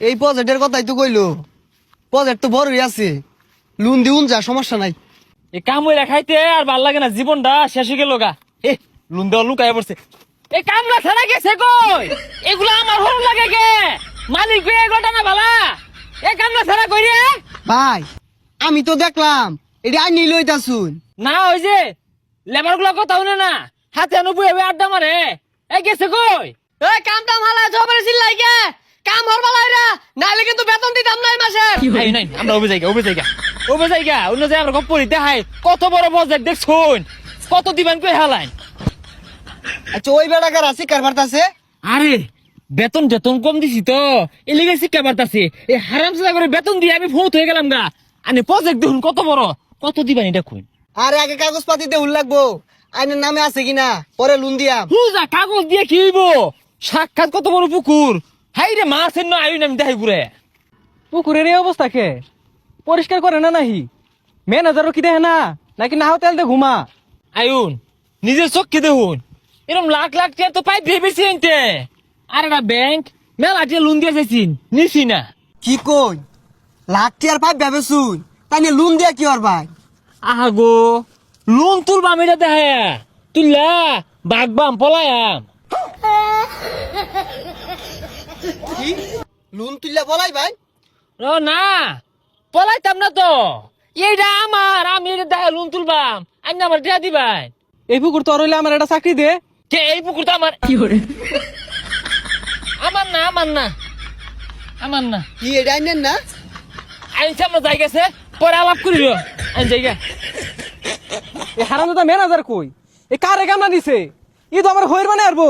এই প্রজেক্টের কথাই তো কইলো, প্রজেক্ট তো বড়ই আছে, লোন দিউন যা, সমস্যা নাই। এই কাম হইরা খাইতে আর ভাল লাগে না, জীবনটা শেষ হয়ে গেল গা। এ লুন দেওয়া লুকায় পড়ছে। এই কামলা ছাড়া গেছে কই? এগুলো আমার হল লাগে কে? মালিক বে এগুলো না ভালা। এই কামলা ছাড়া কই রে? ভাই আমি তো দেখলাম এটা আই নিয়ে লইতাছুন। না ওই যে লেবার গুলো কথা শুনে না, হাতে নুবুয়ে আড্ডা মারে। এই গেছে কই? এই কামটা ভালো জবরে চিল্লাই কে? কাম হরবা লাইরা, নাইলে কিন্তু বেতন দিতাম না এই মাসে। এই নাই আমরা ওবে জায়গা অন্য জায়গা আমরা কপরি দেখাই কত বড় প্রজেক্ট দেখছুন, কত দিবেন কই হালাইন। আচ্ছা ওই বেড়াকার আছে কারবার আছে। আরে বেতন যেতন কম দিছি তো এই লিগে শিক্ষা বার্তাছি। এই হারাম সাদা করে বেতন দিয়ে আমি ফৌত হয়ে গেলাম গা। আনে প্রজেক্ট দেখুন কত বড়, কত দিবেন এটা কই? আরে আগে কাগজ পাতি দেউল লাগবো, আইনের নামে আছে কিনা পরে লোন দিয়াম। হুজা কাগজ দিয়ে কি হইব? সাক্ষাৎ কত বড় পুকুর, হাই রে মাছের না আইন আমি দেখাই ঘুরে। পুকুরের এই অবস্থা কে? পরিষ্কার করে না নাহি? ম্যানেজারও কি দেখে না নাকি নাও তেল দে ঘুমা? আয়ুন নিজের চোখকে দেখুন, এরকম লাখ লাখ টাকা তো পাই ভেবেছি আনতে। আর একটা ব্যাংক মেলা টিয়া লোন দিয়ে চাইছিন, নিছি না। কি কই লাখ টিয়ার পাইপ ভেবেছুন, তাই নিয়ে লোন দিয়া কি আর ভাই? আহা গো লোন তুলবাম এটা দেখে, তুললা বাগবাম পলায়াম। কি লোন তুললা বলাই ভাই? ও না পলাইতাম না তো, এইটা আমার, আমি এটা দেখে লোন তুলবাম, আমি আমার দিয়া দিবাই। এই পুকুর তোর হইলে আমার একটা চাকরি দে। কে এই পুকুর তো আমার? কি করে আমার না, আমার না, আমার না। কি এটা আইনেন না? আইনছে আমরা যাই গেছে, পরে আলাপ করিল আইন জায়গা। এই হারামজাদা ম্যানেজার কই? এই কারে কামলা দিছে? ই তো আমার হইর মানে আরবো।